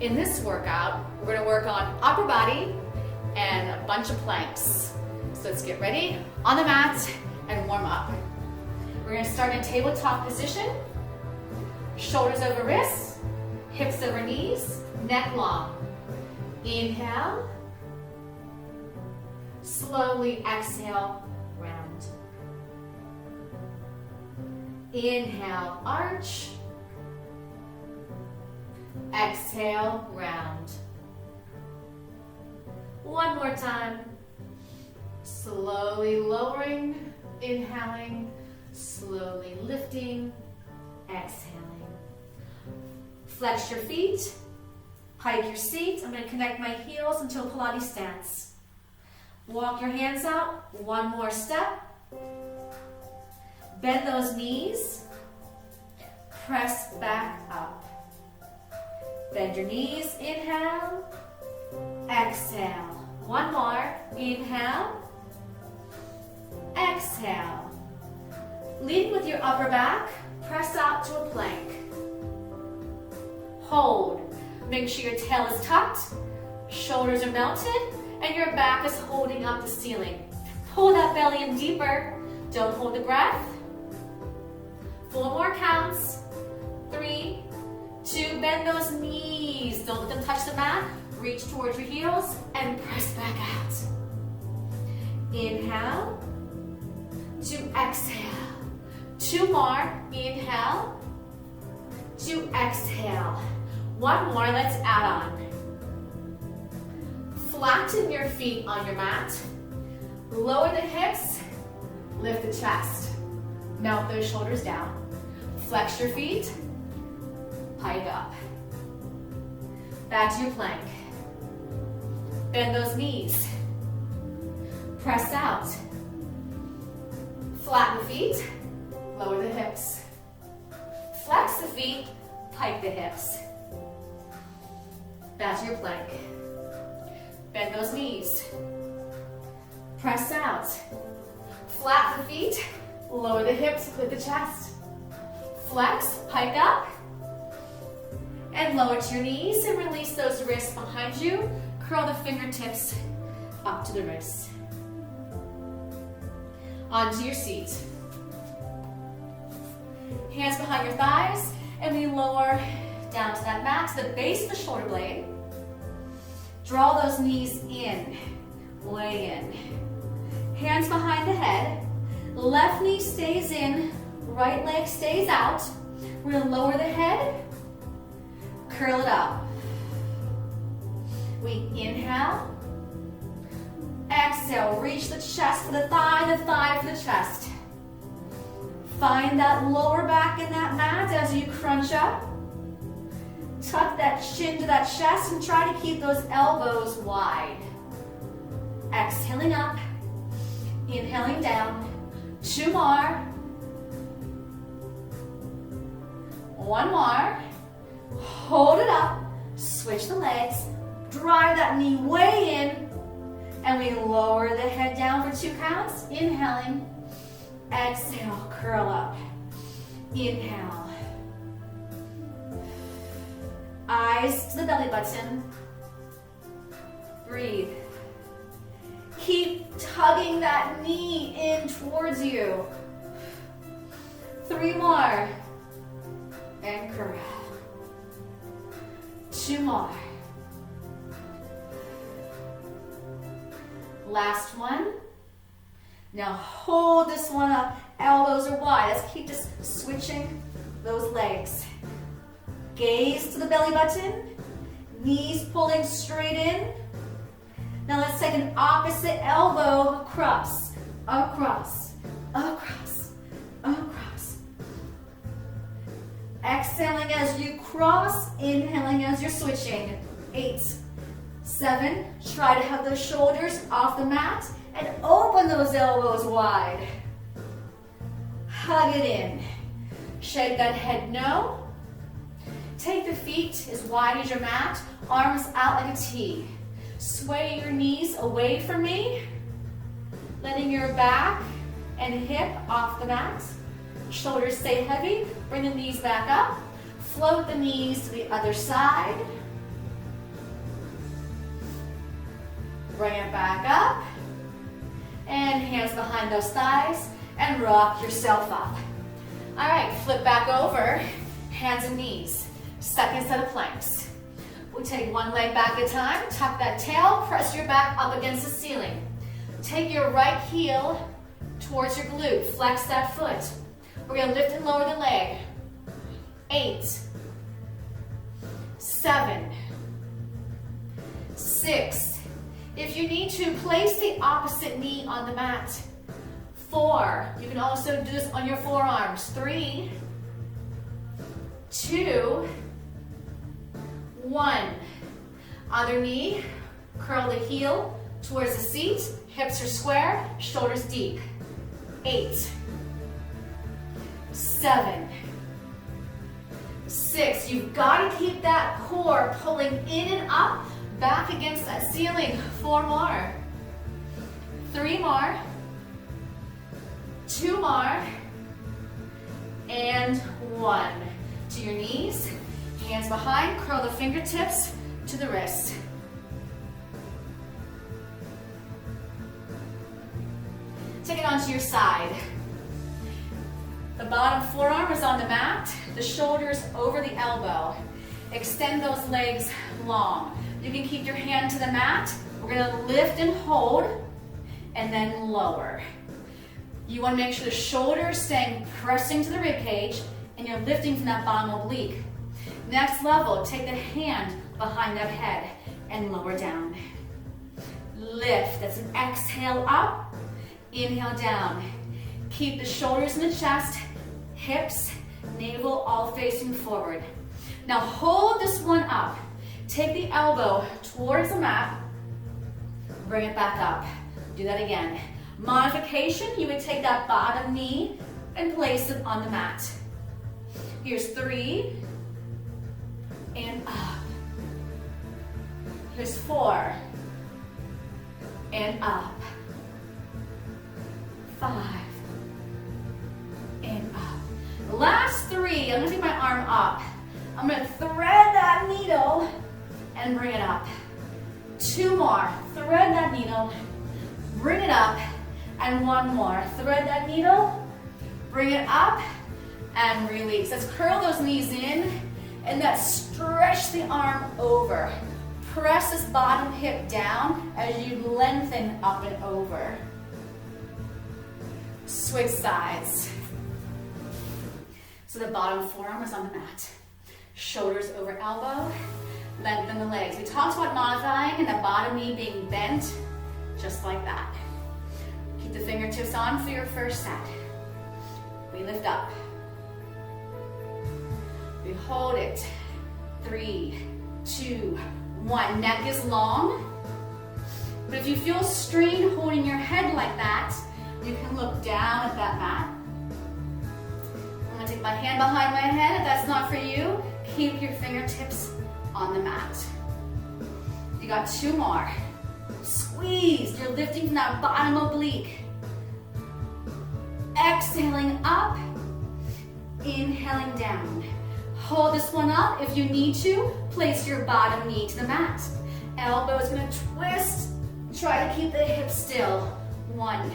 In this workout, we're gonna work on upper body and a bunch of planks. So let's get ready on the mat and warm up. We're gonna start in tabletop position. Shoulders over wrists, hips over knees, neck long. Inhale. Slowly exhale, round. Inhale, arch. Exhale, round. One more time. Slowly lowering, inhaling, slowly lifting, exhaling. Flex your feet, pike your seat. I'm going to connect my heels into a Pilates stance. Walk your hands out, one more step. Bend those knees, press back up. Bend your knees, inhale, exhale. One more, inhale, exhale. Lead with your upper back, press out to a plank. Hold. Make sure your tail is tucked, shoulders are mounted, and your back is holding up the ceiling. Pull that belly in deeper. Don't hold the breath. 4 more counts. 3, 2, bend those knees. Don't let them touch the mat. Reach towards your heels and press back out. Inhale to exhale. 2 more. Inhale to exhale. 1 more. Let's add on. Flatten your feet on your mat. Lower the hips. Lift the chest. Melt those shoulders down. Flex your feet. Pike up. Back to your plank. Bend those knees. Press out. Flatten the feet. Lower the hips. Flex the feet. Pike the hips. Back to your plank. Bend those knees. Press out. Flatten the feet. Lower the hips. Lift the chest. Flex. Pike up. And lower to your knees and release those wrists behind you. Curl the fingertips up to the wrists. Onto your seat. Hands behind your thighs, and we lower down to that mat, to the base of the shoulder blade. Draw those knees in, lay in. Hands behind the head. Left knee stays in, right leg stays out. We're gonna lower the head, curl it up. We inhale, exhale, reach the chest for the thigh for the chest. Find that lower back in that mat as you crunch up. Tuck that chin to that chest and try to keep those elbows wide. Exhaling up, inhaling down. 2 more. 1 more. Hold it up, switch the legs, drive that knee way in, and we lower the head down for 2 counts. Inhaling, exhale, curl up. Inhale. Eyes to the belly button. Breathe. Keep tugging that knee in towards you. 3 more. And curl. 2 more. Last one. Now hold this one up. Elbows are wide. Let's keep just switching those legs. Gaze to the belly button. Knees pulling straight in. Now let's take an opposite elbow across, across, across, across. Exhaling as you cross, inhaling as you're switching. 8, 7, try to have those shoulders off the mat and open those elbows wide. Hug it in. Shake that head no. Take the feet as wide as your mat, arms out like a T. Sway your knees away from me, letting your back and hip off the mat. Shoulders stay heavy. Bring the knees back up. Float the knees to the other side. Bring it back up. And hands behind those thighs and rock yourself up. All right, flip back over, hands and knees. Second set of planks. We take one leg back at a time, tuck that tail, press your back up against the ceiling. Take your right heel towards your glute, flex that foot. We're gonna lift and lower the leg. 8, 7, 6. If you need to, place the opposite knee on the mat. 4. You can also do this on your forearms. 3, 2, 1. Other knee, curl the heel towards the seat, hips are square, shoulders deep. 8, 7, 6. You've got to keep that core pulling in and up, back against that ceiling. 4 more. 3 more. 2 more. And 1. To your knees, hands behind, curl the fingertips to the wrist. Take it onto your side. The bottom forearm is on the mat, the shoulders over the elbow. Extend those legs long. You can keep your hand to the mat. We're gonna lift and hold, and then lower. You wanna make sure the shoulders staying pressing to the rib cage, and you're lifting from that bottom oblique. Next level, take the hand behind that head and lower down. Lift, that's an exhale up, inhale down. Keep the shoulders in the chest, hips, navel all facing forward. Now hold this one up. Take the elbow towards the mat, bring it back up. Do that again. Modification, you would take that bottom knee and place it on the mat. Here's 3, and up. Here's 4, and up. 5, and up. Last 3, I'm gonna take my arm up. I'm gonna thread that needle and bring it up. 2 more, thread that needle, bring it up, and 1 more. Thread that needle, bring it up, and release. Let's curl those knees in, and let's stretch the arm over. Press this bottom hip down as you lengthen up and over. Switch sides. So the bottom forearm is on the mat. Shoulders over elbow, lengthen the legs. We talked about modifying and the bottom knee being bent, just like that. Keep the fingertips on for your first set. We lift up. We hold it. 3, 2, 1. Neck is long. But if you feel strain holding your head like that, you can look down at that mat. I'm gonna take my hand behind my head. If that's not for you, keep your fingertips on the mat. You got 2 more. Squeeze. You're lifting from that bottom oblique. Exhaling up, inhaling down. Hold this one up. If you need to, place your bottom knee to the mat. Elbow is gonna twist. Try to keep the hips still. 1,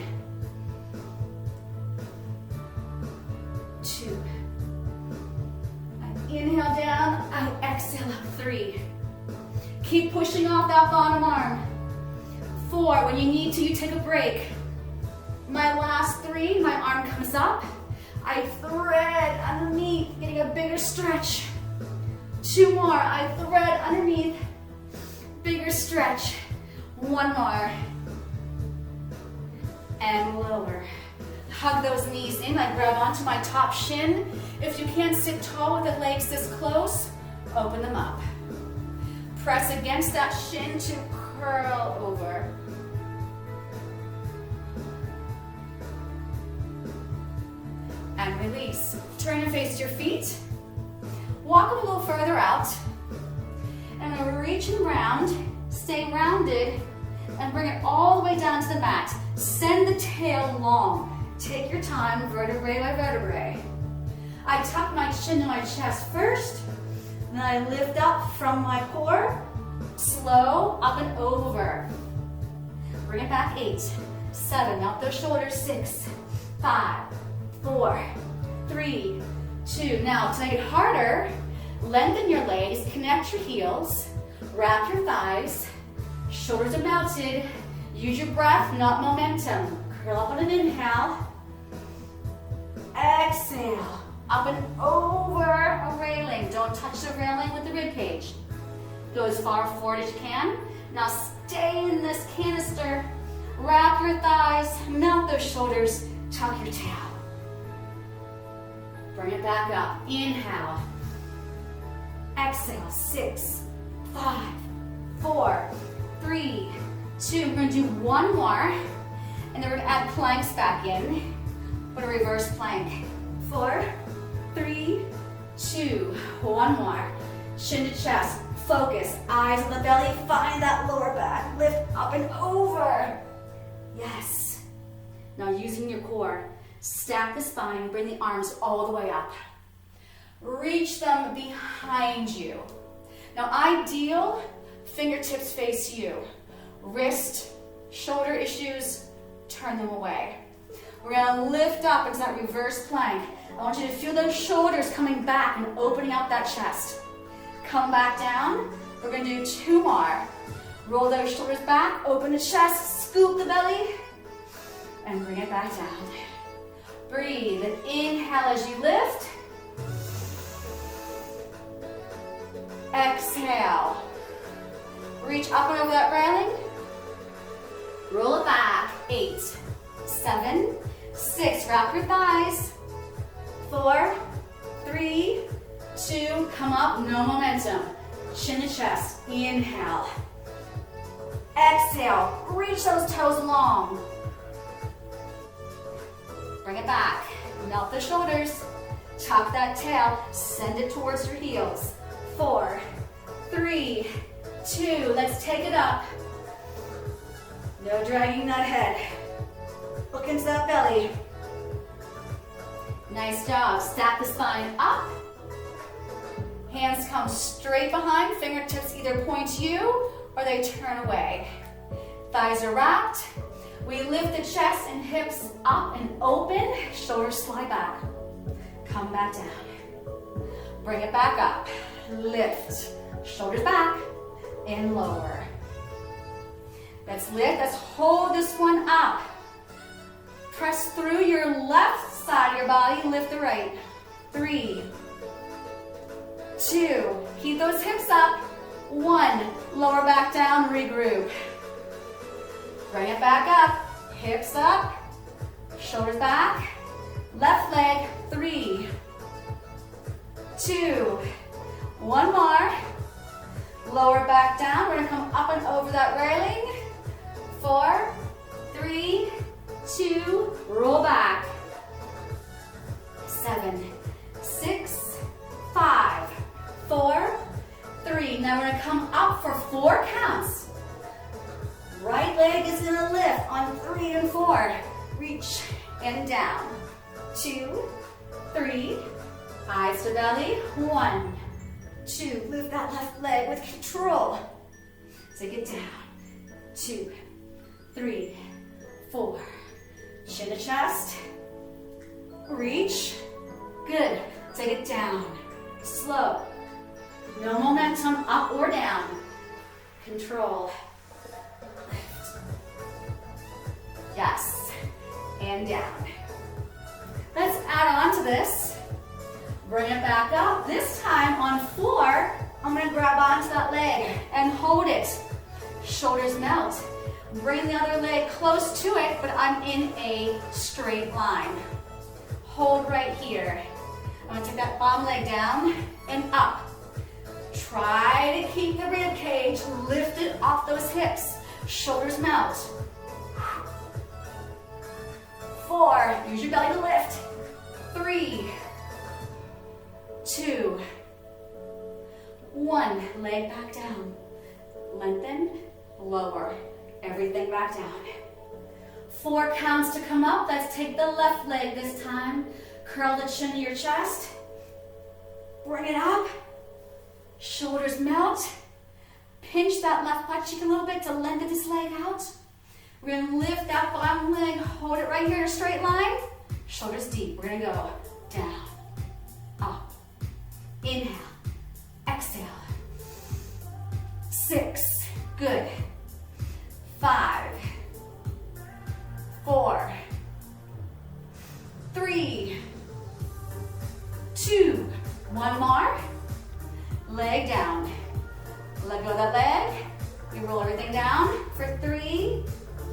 2. I inhale down, I exhale up. 3. Keep pushing off that bottom arm. 4, when you need to, you take a break. My last 3, my arm comes up. I thread underneath, getting a bigger stretch. 2 more, I thread underneath, bigger stretch. 1 more. And lower. Hug those knees in, I grab onto my top shin. If you can't sit tall with the legs this close, open them up. Press against that shin to curl over. And release. Turn and face your feet. Walk a little further out. And I'm gonna reach and round, stay rounded, and bring it all the way down to the mat. Send the tail long. Take your time, vertebrae by vertebrae. I tuck my chin to my chest first, then I lift up from my core, slow, up and over. Bring it back, 8, 7, melt those shoulders, 6, 5, 4, 3, 2. Now, to make it harder, lengthen your legs, connect your heels, wrap your thighs, shoulders are melted. Use your breath, not momentum. Curl up on an inhale. Exhale, up and over a railing. Don't touch the railing with the rib cage. Go as far forward as you can. Now stay in this canister. Wrap your thighs, melt those shoulders, tuck your tail. Bring it back up. Inhale. Exhale. 6, 5, 4, 3, 2. We're going to do one more, and then we're going to add planks back in. Put a reverse plank. 4, 3, 2. One more. Chin to chest. Focus. Eyes on the belly. Find that lower back. Lift up and over. Yes. Now using your core, stack the spine, bring the arms all the way up. Reach them behind you. Now ideal, fingertips face you. Wrist, shoulder issues, turn them away. We're gonna lift up into that reverse plank. I want you to feel those shoulders coming back and opening up that chest. Come back down. We're gonna do 2 more. Roll those shoulders back, open the chest, scoop the belly, and bring it back down. Breathe and inhale as you lift. Exhale. Reach up and over that railing. Roll it back. 8, 7, 6. Wrap your thighs. 4, 3, 2. Come up, no momentum. Chin to chest. Inhale. Exhale. Reach those toes long. Bring it back. Melt the shoulders. Tuck that tail. Send it towards your heels. 4, 3, 2. Let's take it up. No dragging that head. Look into that belly. Nice job. Stack the spine up. Hands come straight behind. Fingertips either point to you or they turn away. Thighs are wrapped. We lift the chest and hips up and open. Shoulders slide back. Come back down. Bring it back up. Lift. Shoulders back and lower. Let's lift. Let's hold this one up. Press through your left side of your body. Lift the right. 3, 2. Keep those hips up. 1. Lower back down. Regroup. Bring it back up. Hips up. Shoulders back. Left leg. 3, 2. One more. Lower back down. We're going to come up and over that railing. 4, 3, 2. Roll back. 7, 6, 5, 4, 3. Now we're going to come up for 4 counts. Right leg is going to lift on 3 and 4. Reach and down. 2, 3. Eyes to belly. 1, 2. Lift that left leg with control. Take it down. 2, 3, 4. Chin to chest. Reach. Good. Take it down. Slow. No momentum, up or down. Control. Lift. Yes. And down. Let's add on to this. Bring it back up. This time on 4, I'm going to grab onto that leg and hold it. Shoulders melt. Bring the other leg close to it, but I'm in a straight line. Hold right here. I'm going to take that bottom leg down and up. Try to keep the rib cage lifted off those hips. Shoulders melt. 4, use your belly to lift. 3, 2, 1. Leg back down. Lengthen, lower. Everything back down. 4 counts to come up. Let's take the left leg this time. Curl the chin to your chest. Bring it up. Shoulders melt. Pinch that left butt cheek a little bit to lengthen this leg out. We're gonna lift that bottom leg, hold it right here in a straight line, shoulders deep. We're gonna go down, up, inhale, exhale. 6, good. 5, 4, 3, 2, one more. Leg down. Let go of that leg. We roll everything down for 3,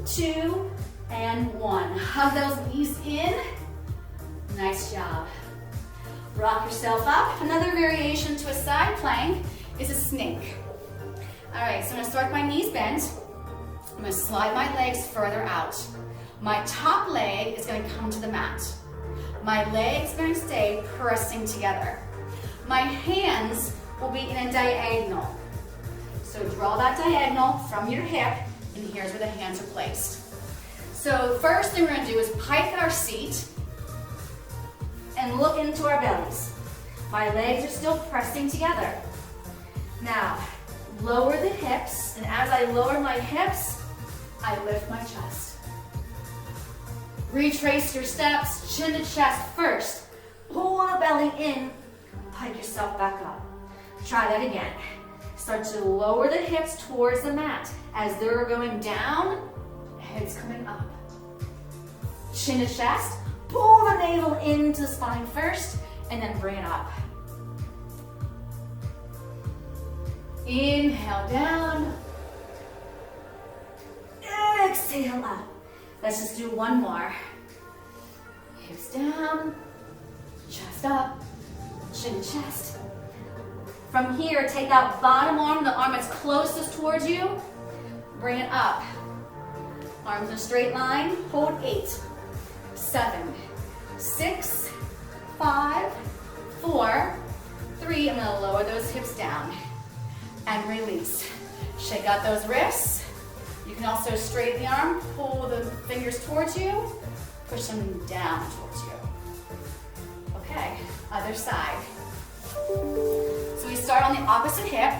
2, and 1. Hug those knees in. Nice job. Rock yourself up. Another variation to a side plank is a snake. All right, so I'm gonna start my knees bent. I'm gonna slide my legs further out. My top leg is gonna come to the mat. My legs are gonna stay pressing together. My hands will be in a diagonal. So draw that diagonal from your hip, and here's where the hands are placed. So first thing we're gonna do is pike our seat and look into our bellies. My legs are still pressing together. Now, lower the hips, and as I lower my hips, I lift my chest. Retrace your steps, chin to chest first. Pull the belly in, pike yourself back up. Try that again. Start to lower the hips towards the mat. As they're going down, head's coming up. Chin to chest, pull the navel into the spine first, and then bring it up. Inhale down. Exhale up. Let's just do one more. Hips down, chest up, chin to chest. From here, take that bottom arm, the arm that's closest towards you, bring it up. Arms in a straight line, hold 8, 7, 6, 5, 4, 3. I'm gonna lower those hips down and release. Shake out those wrists. You can also straighten the arm, pull the fingers towards you, push them down towards you. Okay, other side. So we start on the opposite hip.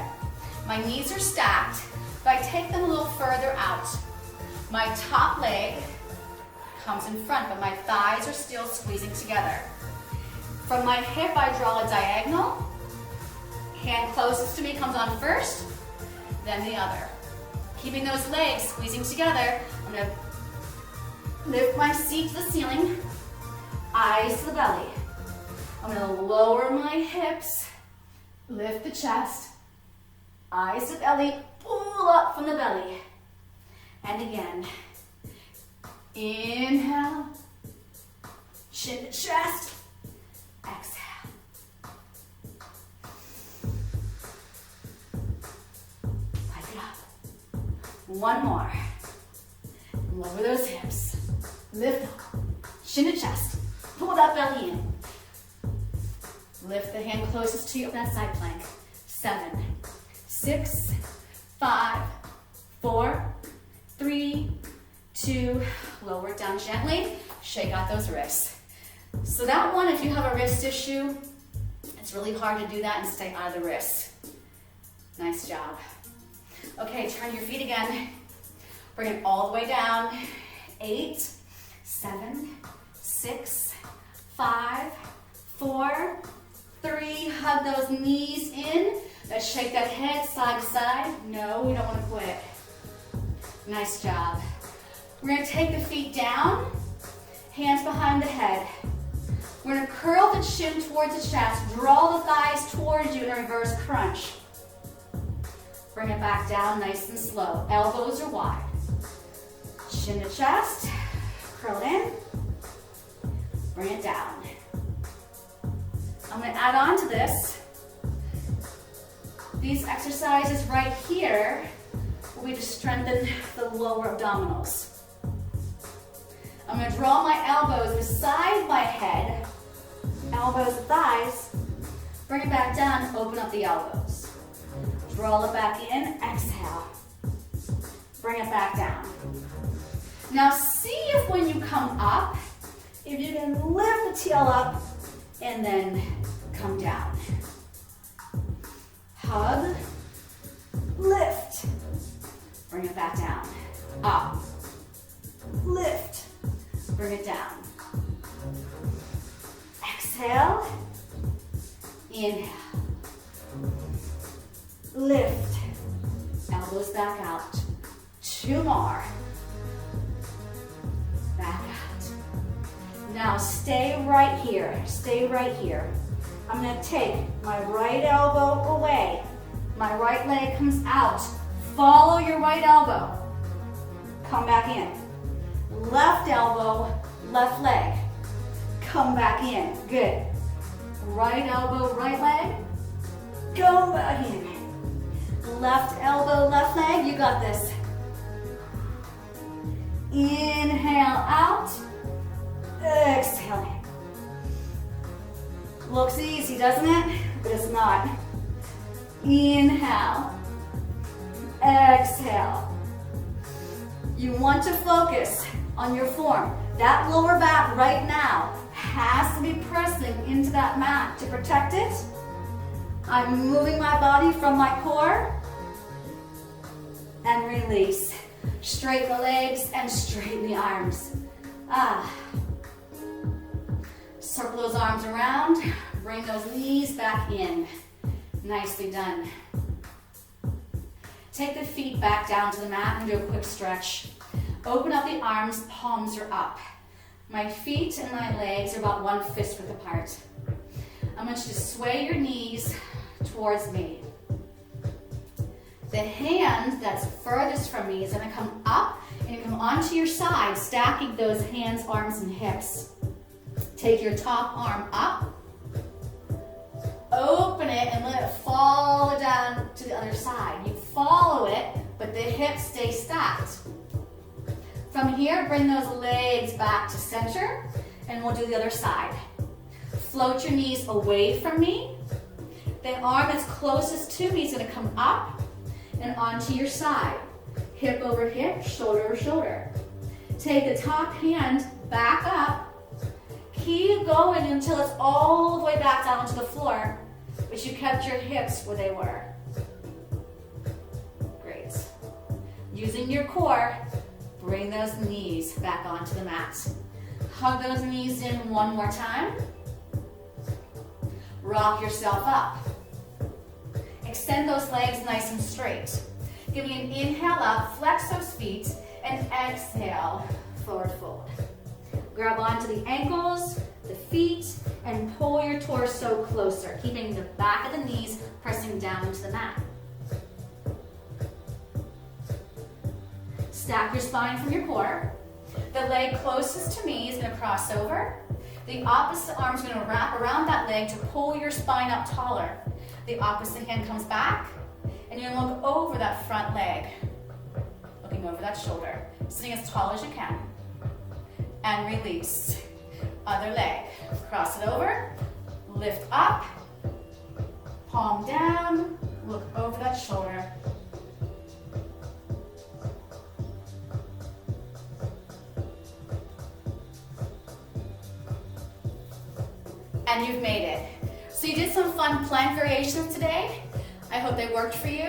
My knees are stacked, but I take them a little further out. My top leg comes in front, but my thighs are still squeezing together. From my hip, I draw a diagonal. Hand closest to me comes on first, then the other. Keeping those legs squeezing together, I'm gonna lift my seat to the ceiling, eyes to the belly. I'm gonna lower my hips, lift the chest, eyes to belly, pull up from the belly. And again, inhale, chin to chest, exhale. Pipe it up. One more. Lower those hips, lift up, chin to chest, pull that belly in. Lift the hand closest to you on that side plank. 7, 6, 5, 4, 3, 2, lower it down gently, shake out those wrists. So that one, if you have a wrist issue, it's really hard to do that and stay out of the wrists. Nice job. Okay, turn your feet again. Bring it all the way down. 8, 7, 6, 5, 4, 3, hug those knees in. Let's shake that head side to side. No, we don't want to quit. Nice job. We're going to take the feet down, hands behind the head. We're going to curl the chin towards the chest, draw the thighs towards you in a reverse crunch. Bring it back down nice and slow. Elbows are wide. Chin to chest, curl it in, bring it down. I'm going to add on to this. These exercises right here will be to strengthen the lower abdominals. I'm going to draw my elbows beside my head, elbows, thighs, bring it back down, open up the elbows. Draw it back in, exhale. Bring it back down. Now see if when you come up, if you can lift the tail up and then come down. Hug, lift, bring it back down, up, lift, bring it down. Exhale, inhale, lift, elbows back out. 2 more, back out. Now stay right here, stay right here. I'm gonna take my right elbow away. My right leg comes out. Follow your right elbow. Come back in. Left elbow, left leg. Come back in. Good. Right elbow, right leg. Go back in. Left elbow, left leg. You got this. Inhale out. Exhale in. Looks easy, doesn't it? But it's not. Inhale. Exhale. You want to focus on your form. That lower back right now has to be pressing into that mat to protect it. I'm moving my body from my core and release. Straighten the legs and straighten the arms. Circle those arms around. Bring those knees back in. Nicely done. Take the feet back down to the mat and do a quick stretch. Open up the arms, palms are up. My feet and my legs are about 1 fist width apart. I want you to sway your knees towards me. The hand that's furthest from me is going to come up and come onto your side, stacking those hands, arms, and hips. Take your top arm up. Open it and let it fall down to the other side. You follow it, but the hips stay stacked. From here, bring those legs back to center, and we'll do the other side. Float your knees away from me. The arm that's closest to me is going to come up and onto your side. Hip over hip, shoulder over shoulder. Take the top hand back up. Keep going until it's all the way back down to the floor, but you kept your hips where they were. Great. Using your core, bring those knees back onto the mat. Hug those knees in one more time. Rock yourself up. Extend those legs nice and straight. Give me an inhale up, flex those feet, and exhale, forward fold. Grab onto the ankles, the feet, and pull your torso closer, keeping the back of the knees pressing down into the mat. Stack your spine from your core. The leg closest to me is going to cross over. The opposite arm is going to wrap around that leg to pull your spine up taller. The opposite hand comes back, and you're going to look over that front leg, looking over that shoulder, sitting as tall as you can. And release. Other leg. Cross it over. Lift up. Palm down. Look over that shoulder. And you've made it. So you did some fun plank variations today. I hope they worked for you.